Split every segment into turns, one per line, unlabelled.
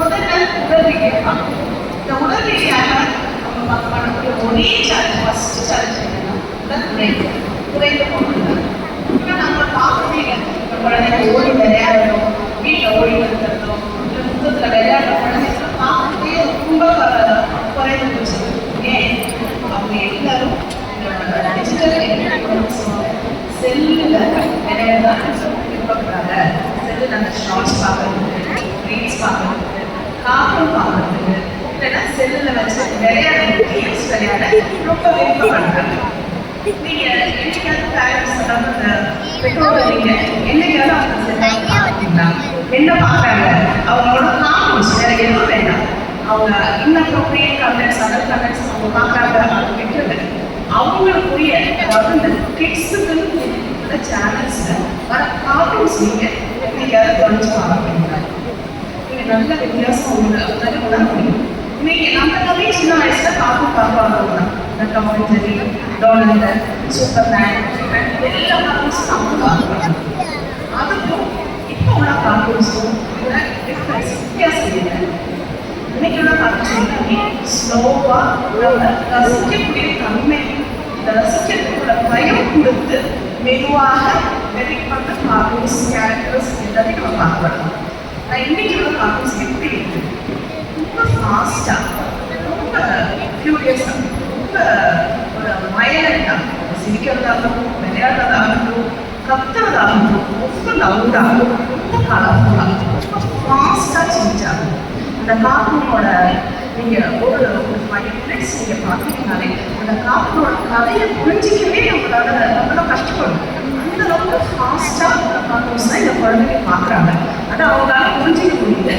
முதல்ல உடல் ரீதியாக இந்த உடல் ரீதியாக நம்ம பண்ணக்கூடிய ஒரே சேலஞ்ச் ஃபர்ஸ்ட் சேலஞ்ச் என்னன்னா உடல் குறைந்து போகிறது. இப்போ நம்ம பார்க்கவே நம்ம குழந்தைங்க ஓடி விளையாடணும், வீட்டில் ஓடி வந்துடுறதோ இல்லை முத்தத்தில் விளையாடுற குழந்தைங்களை பார்க்கவே ரொம்ப குறைந்து போச்சு. ஏன் அவங்க எல்லாரும் டிஜிட்டல் செல்லில் விளையாட விருப்பப்படுறாங்க. செல்லில் அந்த ஷார்ட்ஸ் பார்க்கறதுக்கு, ரீல்ஸ் பார்க்கறதுக்கு, கார்ட்டூன் பார்க்கறதுக்கு, இல்லைன்னா செல்லில் வச்சு விளையாட கேம்ஸ் விளையாட ரொம்ப விருப்பப்படுறாங்க. நீங்கள் என்னைக்காவது பேரண்ட்ஸ் அதாவது பெற்றோர்கள் நீங்கள் என்னைக்காவது அவங்க செல்லில் பார்த்தீங்களா? என்ன பார்க்குறாங்க? அவங்களோட கார்ட்டூன்ஸ் வேறு எதுவும் வேண்டாம். அவங்க இன்அப்ரோப்ரியேட் கண்டென்ட்ஸ், அதர் கண்டென்ட்ஸ் அவங்க பார்க்குறாங்க. அது விட்டுறது அவங்களுக்குரிய அதாவது இந்த கிட்ஸுக்குன்னு சேனல்ஸில் வர கார்ட்டூன்ஸ் நீங்கள் எப்படியாவது கவனிச்சு பார்க்குறீங்களா? நீங்கள் நல்ல வித்தியாசம் உங்களுக்கு உணர முடியும். நீங்கள் நம்மளாவே சின்ன வயசில் கார்ட்டூன் பார்ப்பாங்க. இந்த டாம் அண்ட் ஜெர்ரி, டோனல்டு, சூப்பர்மேன், எல்லா கார்ட்டூன்ஸும் நம்ம பார்க்குறோம். அதுக்கும் இப்போ உள்ள கார்ட்டூன்ஸும் டிஃப்ரென்ஸ் வித்தியாசம் இல்லை. இன்னைக்கு உள்ள கார்ட்டூன்ஸ் எல்லாமே ஸ்லோவாக நம்ம ரசிக்கக்கூடிய தன்மை, இந்த ரசிக்கக்கூடிய பயம் கொடுத்து மெதுவாக டெபிட் பண்ண கார்ட்டூன்ஸ், கேரக்டர்ஸ் எல்லாத்தையும் நம்ம பார்க்கலாம். நான் இன்னைக்கு உள்ள கார்ட்டூன்ஸ் எப்படி இருக்கு? ரொம்ப ஃபாஸ்ட்டாக, ரொம்ப ஃபியூரியஸாக, ரொம்ப ஒரு வயலண்டாக, சிரிக்கிறதாகட்டும், விளையாடுறதாகட்டும், கத்துறதாகட்டும், ரொம்ப லவுடாக, ரொம்ப கலர்ஃபுல்லாக, ரொம்ப ஃபாஸ்ட்டாக சேஞ்ச் ஆகும். அந்த கார்ட்டூனோட நீங்கள் ஒரு 5 minutes நீங்கள் பார்த்தீங்கன்னாலே அந்த கார்ட்டூனோட கதையை புரிஞ்சிக்கவே நம்மளால கஷ்டப்படும். அந்த அளவுக்கு ஃபாஸ்ட்டாக அந்த கார்ட்டூன்ஸ் தான் இந்த குழந்தைங்க பார்க்குறாங்க. அதை அவங்களால புரிஞ்சிக்க முடியுது.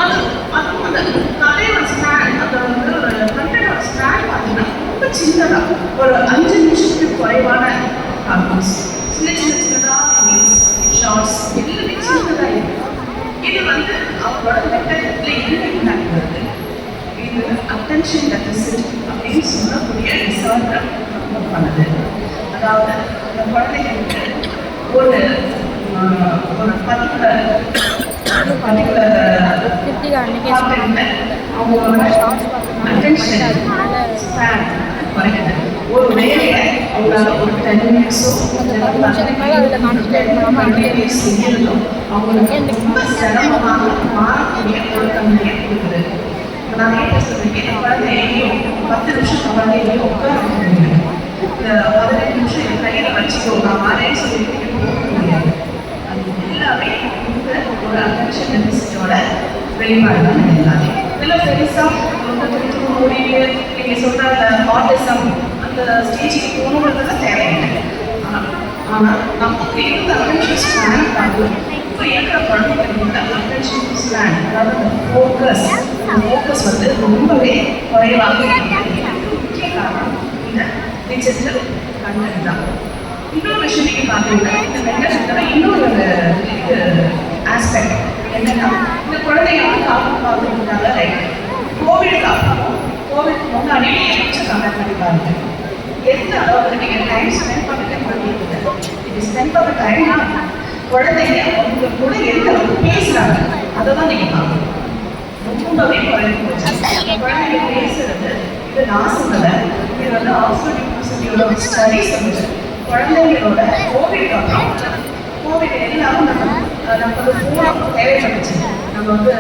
அதுவும் அந்த கதையோட ஸ்டாண்ட், அந்த வந்து ஒரு கண்டென்டோட ஸ்டாண்ட் பார்த்தீங்கன்னா ரொம்ப சின்னதாக, ஒரு 5 நிமிஷத்துக்கு குறைவான கார்ட்டூன்ஸ், சின்னதாக மீன்ஸ் ஷார்ட்ஸ் எல்லாமே சின்னதாக இருக்குது. இது வந்து அவங்களோட மெட்டத்தில் என்ன இம்பாக்ட் வருது? இது அட்டென்ஷன் டெபிசிட் அப்படின்னு சொல்லக்கூடிய டிசார்டரை பண்ணுது. அதாவது அந்த குழந்தைங்களுக்கு ஒரு பர்டிகுலர் அவங்களோட அட்டென்ஷன் ஸ்பேன் குறையுது. ஒரு வேலையை அவங்களால ஒரு 10 minutes-ஓ செய்யறதோ அவங்களுக்கு ரொம்ப சிரமமாக மாறக்கூடிய ஒரு தன்மையை கொடுக்குது. நிறைய பேர் சொல்றீங்க, என் குழந்தை எங்கேயும் 10 நிமிஷம் குழந்தை எங்கேயும் உட்கார முடியாது, இந்த 15 நிமிஷம் என் கையில் வச்சுக்கோ நான் வரேன்னு சொல்லிட்டு போக முடியாது. அது எல்லாமே இந்த ஒரு அட்டென்ஷன் டெபிசிட்டோட வெளிப்பாடு தான் எல்லாமே. இதில் பெருசாக முடிவு நீங்கள் சொல்கிற அந்த ஆட்டிசம் அந்த ஸ்டேஜுக்கு போகணுன்றதுலாம் தேவையில்லை. ஆனால் நமக்கு இருந்த அட்டென்ஷன் ஸ்பேன் பார்க்கலாம். இப்போ இருக்கிற குழந்தைங்களோட அட்டென்ஷன் ஸ்பேன், அதாவது அந்த ஃபோக்கஸ் வந்து ரொம்பவே குறைவாக இருக்கிறது. முக்கிய காரணம் இந்த டிஜிட்டல் கண்டென்ட் தான். இன்னொரு விஷயம் நீங்கள் பார்த்தீங்கன்னா இந்த கண்டென்ட்டோட இன்னொரு ஆஸ்பெக்ட் என்னன்னா, இந்த குழந்தைங்க வந்து பார்த்துருந்தாங்க ரைட் கோவிடுக்கு அப்புறம் கோவிட் முன்னாடி கம்பேர் பண்ணி பாருங்க எந்த அளவுக்கு நீங்கள் டைம் ஸ்பெண்ட் பண்ணிட்டு பண்ணிட்டு இது ஸ்பெண்ட் பண்ண டைம்னா குழந்தைங்க அவங்க கூட எந்த அளவுக்கு பேசுகிறாங்க அதை தான் நீங்கள் பார்க்கணும். ரொம்பவே குறைந்து போச்சு குழந்தைங்க பேசுறது. இது நான் சொல்லலை, இது வந்து ஆக்ஸ்போர்ட் யூனிவர்சிட்டியோட ஸ்டடிஸ் வந்து குழந்தைங்களோட கோவிட் அப்புறம் கோவிட் எல்லாரும் நமக்கு ஃபோன் தேவைப்பட்டுச்சு. நம்ம வந்து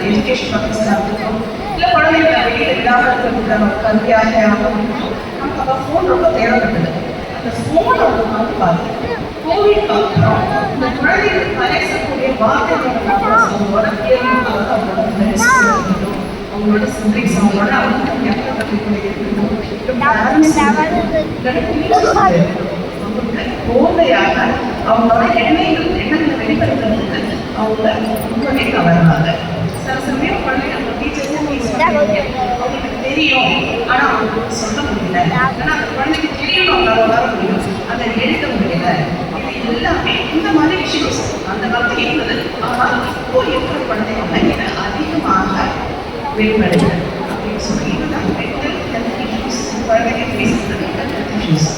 எஜுகேஷன் பர்பஸாக இருக்கட்டும், இல்லை குழந்தைங்களை வெளியில் இல்லாமல் இருக்கிற கல்வியாக நமக்கு அப்போ ஃபோன் ரொம்ப தேவைப்பட்டது. அந்த ஃபோனை வந்து பார்த்து கோவிட் அப்புறம் இந்த குழந்தைகள் பேசக்கூடிய வார்த்தைகளோட அவங்களோட பேருந்தாவது அவங்களோட ஃப்ரெண்ட்ஸ் இருக்கட்டும், அவங்களோட சிப்ளிங்ஸ், அவங்களோட அவங்க போதையாக அவங்களோட எண்ணங்களை வெளிப்படுத்துறதுக்கு அவங்க ரொம்பவே கவர்றாங்க. சில சமயம் குழந்தைங்க அவங்க டீச்சர்ஸ் அவங்களுக்கு தெரியும், ஆனால் அவங்களுக்கு சொல்ல முடியல. ஆனால் அந்த குழந்தைக்கு தெரியணும், அவங்களால வர முடியும், அதை எழுத முடியல. இது எல்லாமே இந்த மாதிரி இஷ்யூஸ் அந்த காலத்தில் இருந்தது. ஆனால் இப்போ இருக்கிற குழந்தைங்க இதை அதிகமாக வெளிப்படுது அப்படின்னு சொல்லி இதுதான் மென்டல் ஹெல்த் இஷ்யூஸ். குழந்தைங்க பேசுறது மென்டல் ஹெல்த் இஷ்யூஸ்.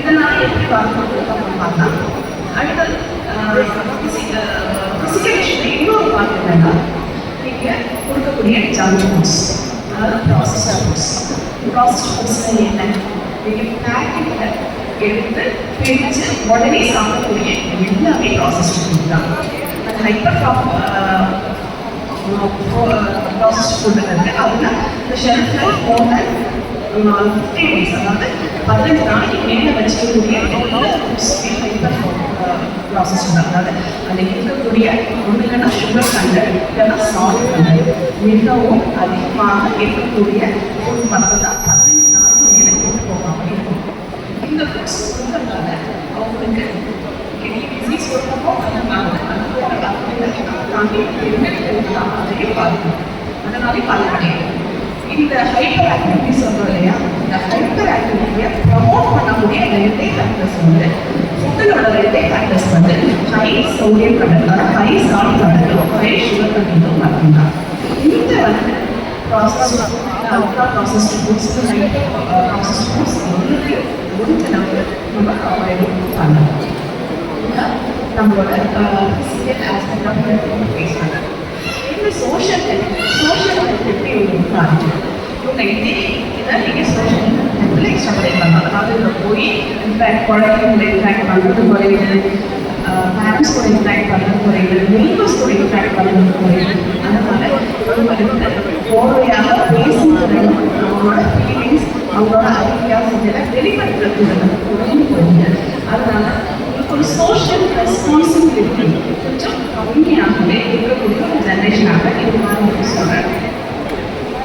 இதனால் எப்படி பார்க்கணும் அப்படின்னு பார்த்தா அடுத்தது ஃபிசிக்கல் இஷ்யூ இன்னொரு பார்க்க வேண்டாம். நீங்கள் கொடுக்கக்கூடிய ஜங்க் ஃபுட்ஸ், அதாவது ப்ராசஸ்ட் ஃபுட்ஸ். ப்ராசஸ்ட் ஃபுட்ஸில் என்ன? நீங்கள் பேக்கெட்டில் எடுத்து பிரித்து உடனே சாப்பிடக்கூடிய எல்லாமே ப்ராசஸ்ட் ஃபுட் தான். அது ஹைப்பர் ப்ராசஸ்ட் ஃபுட்டுங்கிறது அதில் இந்த ஷெல்ஃப் லைஃப் போன 50 days, அதாவது 15 நாளைக்கு மேலே வச்சுக்கக்கூடிய ஹைப்பர் ப்ராசஸ்ட் தான். அதாவது அதில் இருக்கக்கூடிய ஒன்று இல்லைன்னா சுகர் கண்டென்ட் இல்லைன்னா சால்ட் கண்டென்ட் மிகவும் அதிகமாக இருக்கக்கூடிய ஃபுட் மட்டும் தான் 15 நாளைக்கு மேலே கொண்டு போகாமல் இருக்கும். இந்த ஃபுட்ஸ் கொடுக்கறதால அவங்களுக்கு டிசீஸ் கொடுப்போமோ அந்த தாண்டி தான் அதையும் பாதிக்கும். அதனாலே பாதிப்படையும். இந்த ஹைப்பர் ஆக்டிவிட்டி சொல்கிறோம் இல்லையா, இந்த ஹைப்பர் ஆக்டிவிட்டியை ப்ரமோட் பண்ணக்கூடிய ரெண்டே ஃபேக்டர்ஸ் வந்து ஃபுட்டிலோட ரெண்டே ஃபேக்டர்ஸ் வந்து ஹை சோடியம் கண்டென்ட், அதாவது ஹை சால்ட் கண்டென்ட்டும் ஹை சுகர் கண்டென்ட்டும் மட்டும்தான். இந்த வந்து ப்ராசஸ்ட் ஃபுட்ஸ் ப்ராசஸ்ட் ஃபுட்ஸ் முடிஞ்ச அளவுக்கு நம்ம அவாய்ட் பண்ணலாம். நம்மளோட physical aspect of health face பண்ணுறது. இந்த சோஷியல் ஹெல்த் எப்படி பாருங்க, இவங்க இதை நீங்கள் சோஷியல் ஹெல்த்தில் எக்ஸ்ட்ரா பண்ணலாம். அதாவது இதில் போய் இன்ஃபேக்ட் குழந்தைங்களை இன்ஃபேக்ட் பண்ணுறது குறையுது, பேரண்ட்ஸ் கூட இன்ஃபேக்ட் பண்ணுறது குறையுது, நெய்பர்ஸ் கூட இன்ஃபேக்ட் பண்ணுறது குறையுது. அதனால் இவங்களுக்கு போர்வையாக பேசுகிறதும் அவங்களோட ஃபீலிங்ஸ், அவங்களோட ஐடியாஸ் இதெல்லாம் வெளிப்படுத்துறது குறையுது. அதனால ஒரு சோஷியல் ரெஸ்பான்சிபிலிட்டி கொஞ்சம் கம்மியாகவே இருக்கக்கூடிய ஒரு ஜென்ரேஷனாக இருக்காங்க சொல்கிறேன்.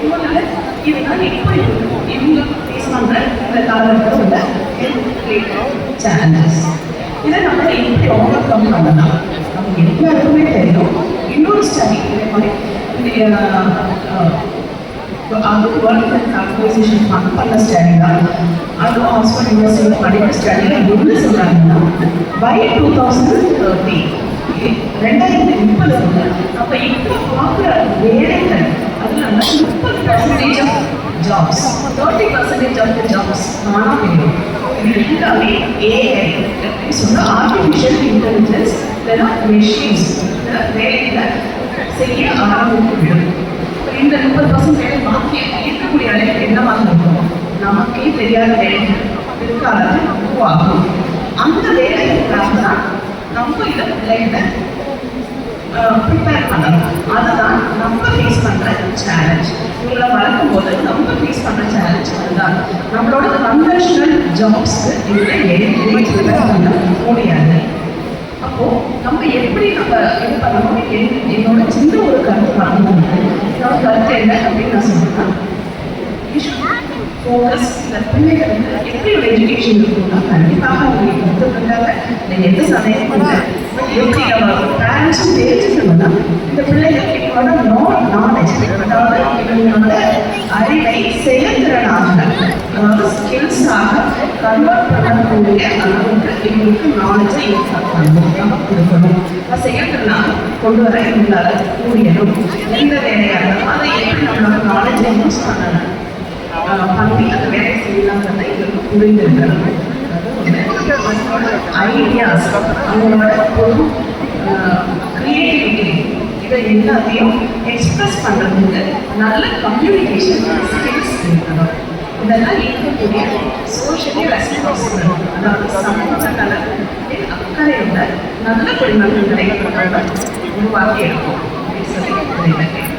இவங்க இதுதான் எப்படி இவங்க ஃபேஸ் பண்ணுற இந்த காலத்தில் உள்ள ஹெல்த் சேலஞ்சஸ். இதை நம்ம எப்படி ஓவர் கம் பண்ணலாம்? நம்ம எல்லாருக்குமே தெரியும். இன்னொரு ஸ்டடி இதே மாதிரி அது வேர்ல்ட் ஹெல்த் ஆர்கனைசேஷன் ஃபண்ட் பண்ண ஸ்டடி தான். அதுவும் ஆக்ஸ்ஃபோர்ட் யூனிவர்சிட்டியில் படிக்கிற ஸ்டடியில் என்ன சொல்கிறாங்கன்னா, பை 2030 2030 அப்போ இப்போ பார்க்குற வேலைகள் அதில் 30% of jobs, 30% of the jobs ஆனால் தெரியும். இது எல்லாமே ஏஐ அப்படின்னு சொன்னால் ஆர்டிஃபிஷியல் இன்டெலிஜென்ஸ் இல்லைன்னா மெஷின்ஸ் வேலைகளை செய்ய ஆரம்பிக்கும். இந்த 30% வேலை மாற்றி இருக்கக்கூடிய வேலைகள் என்னவாக இருக்கும்? நமக்கே தெரியாத வேலைகள் பிற்காலத்தில் உருவாகும். அந்த வேலைகளுக்காக தான் நம்ம இதை பிள்ளைகளை ப்ரிப்பேர் பண்ணணும். அதுதான் நம்ம ஃபேஸ் பண்ணுற சேலஞ்ச். இவங்களை வளர்க்கும் போது நம்ம ஃபேஸ் பண்ணுற சேலஞ்ச் அதுதான். நம்மளோட கன்வென்ஷனல் ஜாப்ஸ்க்கு இதில் எதுவுமே ப்ரிப்பேர் பண்ண முடியாது. அப்போது நம்ம எப்படி நம்ம இது பண்ணணும்? என்னோட சின்ன ஒரு கருத்து பண்ணணும். என்னோட கருத்து என்ன அப்படின்னு நான் சொல்றேன்னா, ஃபோக்கஸ் இந்த பிள்ளைகளுக்கு எப்படி ஒரு எஜுகேஷன் இருக்குன்னா கண்டிப்பாக அவங்களுக்கு கொடுத்துருக்காங்க. நீங்கள் எந்த சந்தேகமும் இல்லை. எப்படி நம்ம பேரண்ட்ஸும் தெரிஞ்சுக்கணும்னா இந்த பிள்ளைகளுக்கு இவங்களோட நாலேஜ், அதாவது இவங்களோட அறிவை செயல்திறனாக, அதாவது ஸ்கில்ஸாக கன்வெர்ட் பண்ணக்கூடிய அளவுக்கு இவங்களுக்கு நாலேஜை இன்ஃபாக்ட் பண்ணணும், நம்ம கொடுக்கணும். செயல்திறனாக கொண்டு வர இவங்களால முடியணும். எந்த வேலையாக இருந்தாலும் அதை எப்படி நம்மளோட நாலேஜை யூஸ் பண்ணணும் பண்ணி அந்த வேலை செய்யலாங்கிறத இவருக்கு புரிந்திருக்கிறது. ஐடியாஸ், அவங்களோட ஒரு கிரியேட்டிவிட்டி, இதை எல்லாத்தையும் எக்ஸ்பிரஸ் பண்ணுறதுக்கு நல்ல கம்யூனிகேஷன் ஸ்கில்ஸ் இருக்கணும். இதெல்லாம் இருக்கக்கூடிய சோஷியலி ரெஸ்பான்சிபிள், அதாவது சமூக நலத்தில் அக்கறையுள்ள நல்ல குடிமக்களை உருவாக்கி எடுக்கும் அப்படின்னு சொல்லி